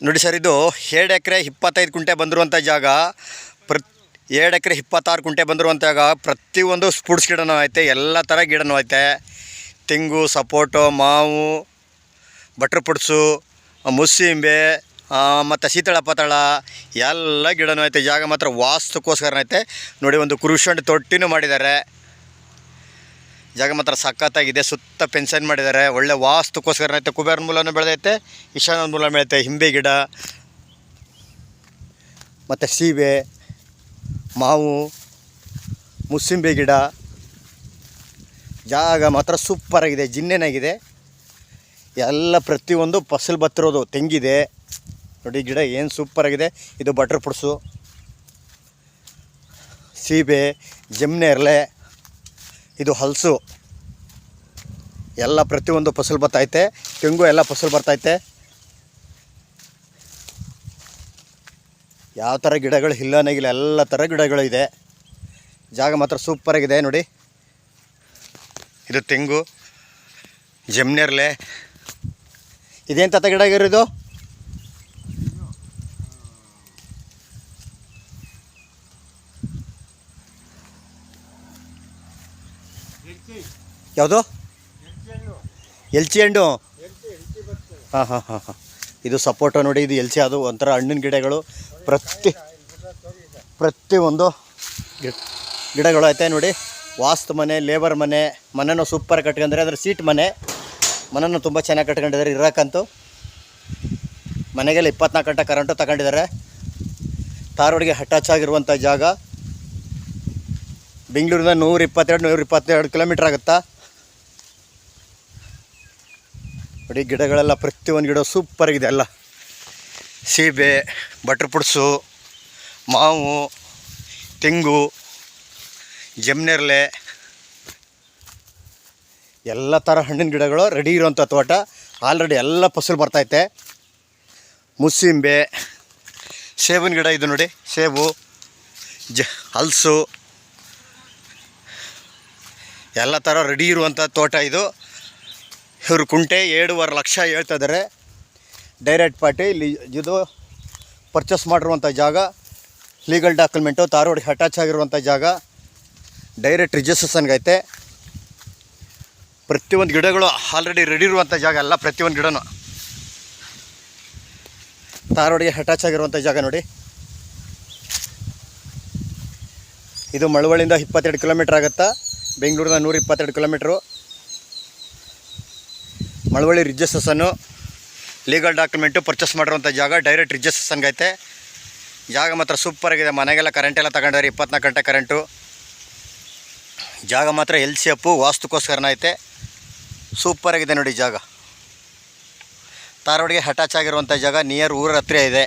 ನೋಡಿ ಸರ್, ಇದು 2 ಎಕರೆ 25 ಕುಂಟೆ ಬಂದಿರುವಂಥ ಜಾಗ. 2 ಎಕರೆ 26 ಕುಂಟೆ ಬಂದಿರುವಂಥ ಜಾಗ. ಪ್ರತಿಯೊಂದು ಸ್ಪೂಡ್ಸ್ ಗಿಡನೂ ಐತೆ, ಎಲ್ಲ ಥರ ಗಿಡನೂ ಐತೆ. ತೆಂಗು, ಸಪೋಟೊ, ಮಾವು, ಬಟ್ರ್ ಪುಡ್ಸು, ಮುಸ್ಸೀಂಬೆ ಮತ್ತು ಸೀತಳ ಪತಳ ಎಲ್ಲ ಗಿಡನೂ ಐತೆ. ಜಾಗ ಮಾತ್ರ ವಾಸ್ತುಕ್ಕೋಸ್ಕರ ಐತೆ. ನೋಡಿ, ಒಂದು ಕೃಷಿ ತೊಟ್ಟಿನೂ ಮಾಡಿದ್ದಾರೆ. ಜಾಗ ಮಾತ್ರ ಸಖತ್ತಾಗಿದೆ. ಸುತ್ತ ಫೆನ್ಸಿಂಗ್ ಮಾಡಿದ್ದಾರೆ. ಒಳ್ಳೆ ವಾಸ್ತುಕ್ಕೋಸ್ಕರ ಐತೆ. ಕುಬೇರ ಮೂಲನೂ ಬೆಳೆದೈತೆ, ಈಶಾನ್ಯ ಮೂಲ ಬೆಳೆದೈತೆ. ಹಿಂಬೆ ಗಿಡ ಮತ್ತು ಸೀಬೆ, ಮಾವು, ಮುಸ್ಸಂಬೆ ಗಿಡ. ಜಾಗ ಮಾತ್ರ ಸೂಪರಾಗಿದೆ, ಜಿನ್ನೇನಾಗಿದೆ. ಎಲ್ಲ ಪ್ರತಿಯೊಂದು ಫಸಲು ಬತ್ತಿರೋದು. ತೆಂಗಿದೆ ನೋಡಿ, ಗಿಡ ಏನು ಸೂಪರಾಗಿದೆ. ಇದು ಬಟ್ರ್ ಪುಡ್ಸು, ಸೀಬೆ, ಜಮ್ನೆರ್ಲೆ, ಇದು ಹಲಸು. ಎಲ್ಲ ಪ್ರತಿಯೊಂದು ಫಸಲು ಬರ್ತೈತೆ. ತೆಂಗು ಎಲ್ಲ ಫಸಲು ಬರ್ತೈತೆ. ಯಾವ ಥರ ಗಿಡಗಳು ಇಲ್ಲನಾಗಿಲ್ಲ, ಎಲ್ಲ ಥರ ಗಿಡಗಳು ಇದೆ. ಜಾಗ ಮಾತ್ರ ಸೂಪರಾಗಿದೆ ನೋಡಿ. ಇದು ತೆಂಗು, ಜಮ್ನೆರ್ಲೆ. ಇದೇನು ತಾತ ಗಿಡ ಆಗಿರೋದು? ಯಾವುದು? ಎಲ್ಚಿ ಹಣ್ಣು. ಹಾಂ. ಇದು ಸಪೋಟೊ ನೋಡಿ, ಇದು ಎಲ್ಚಿ. ಅದು ಒಂಥರ ಹಣ್ಣಿನ ಗಿಡಗಳು. ಪ್ರತಿಯೊಂದು ಗಿಡಗಳು ಐತೆ ನೋಡಿ. ವಾಸ್ತು ಮನೆ, ಲೇಬರ್ ಮನೆನೂ ಸೂಪರ್ ಕಟ್ಕೊಂಡಿದ್ದಾರೆ. ಅದರ ಸೀಟ್ ಮನೆನೂ ತುಂಬ ಚೆನ್ನಾಗಿ ಕಟ್ಕೊಂಡಿದ್ದಾರೆ. ಇರೋಕ್ಕಂತೂ ಮನೆಗೆಲ್ಲ 24 ಗಂಟೆ ಕರೆಂಟು ತಗೊಂಡಿದ್ದಾರೆ. ಧಾರವಾಡಿಗೆ ಅಟ್ಯಾಚ್ ಆಗಿರುವಂಥ ಜಾಗ. ಬೆಂಗಳೂರಿಂದ 122 ಕಿಲೋಮೀಟ್ರ್ ಆಗುತ್ತಾ ನೋಡಿ. ಗಿಡಗಳೆಲ್ಲ ಪ್ರತಿಯೊಂದು ಗಿಡ ಸೂಪರಾಗಿದೆ. ಎಲ್ಲ ಸೀಬೆ, ಬಟ್ರ್ ಪುಡ್ಸು, ಮಾವು, ತೆಂಗು, ಜಮ್ನೆರ್ಲೆ, ಎಲ್ಲ ಥರ ಹಣ್ಣಿನ ಗಿಡಗಳು ರೆಡಿ ಇರೋವಂಥ ತೋಟ. ಆಲ್ರೆಡಿ ಎಲ್ಲ ಫಸಲು ಬರ್ತೈತೆ. ಮುಸ್ಸೀಂಬೆ, ಸೇಬಿನ ಗಿಡ ಇದು ನೋಡಿ. ಸೇಬು, ಹಲಸು, ಎಲ್ಲ ಥರ ರೆಡಿ ಇರುವಂಥ ತೋಟ ಇದು. ಇವರು ಕುಂಟೆ 7.5 ಲಕ್ಷ ಹೇಳ್ತಾ ಇದ್ದಾರೆ. ಡೈರೆಕ್ಟ್ ಪಾರ್ಟಿ ಇಲ್ಲಿ ಇದು ಪರ್ಚೇಸ್ ಮಾಡಿರುವಂಥ ಜಾಗ. ಲೀಗಲ್ ಡಾಕ್ಯುಮೆಂಟು, ಧಾರವಾಡಿಗೆ ಅಟ್ಯಾಚ್ ಆಗಿರುವಂಥ ಜಾಗ. ಡೈರೆಕ್ಟ್ ರಿಜಿಸ್ಟ್ರೇಷನ್ಗೆ ಐತೆ. ಪ್ರತಿಯೊಂದು ಗಿಡಗಳು ಆಲ್ರೆಡಿ ರೆಡಿ ಇರುವಂಥ ಜಾಗ. ಎಲ್ಲ ಪ್ರತಿಯೊಂದು ಗಿಡನೂ ಧಾರವಾಡಿಗೆ ಅಟ್ಯಾಚ್ ಆಗಿರುವಂಥ ಜಾಗ ನೋಡಿ. ಇದು ಮಳವಳ್ಳಿಯಿಂದ 22 ಕಿಲೋಮೀಟ್ರ್ ಆಗುತ್ತಾ. ಬೆಂಗಳೂರಿಂದ 122 kilometre. Malavalli registration, legal document, purchase ಮಾಡಿರುವಂಥ ಜಾಗ. ಡೈರೆಕ್ಟ್ ರಿಜಿಸ್ಟ್ರೇಷನ್ಗೆ ಐತೆ. ಜಾಗ ಮಾತ್ರ ಸೂಪರಾಗಿದೆ. ಮನೆಗೆಲ್ಲ ಕರೆಂಟೆಲ್ಲ ತಗೊಂಡಿದ್ದಾರೆ, 24 ಗಂಟೆ ಕರೆಂಟು. ಜಾಗ ಮಾತ್ರ ಎಲ್ ಶೇಪು, ವಾಸ್ತುಕ್ಕೋಸ್ಕರನ ಐತೆ. ಸೂಪರಾಗಿದೆ ನೋಡಿ ಜಾಗ. ಧಾರವಾಡಿಗೆ ಅಟ್ಯಾಚ್ ಆಗಿರುವಂಥ ಜಾಗ. ನಿಯರ್ ಊರ ಹತ್ತಿರ ಇದೆ.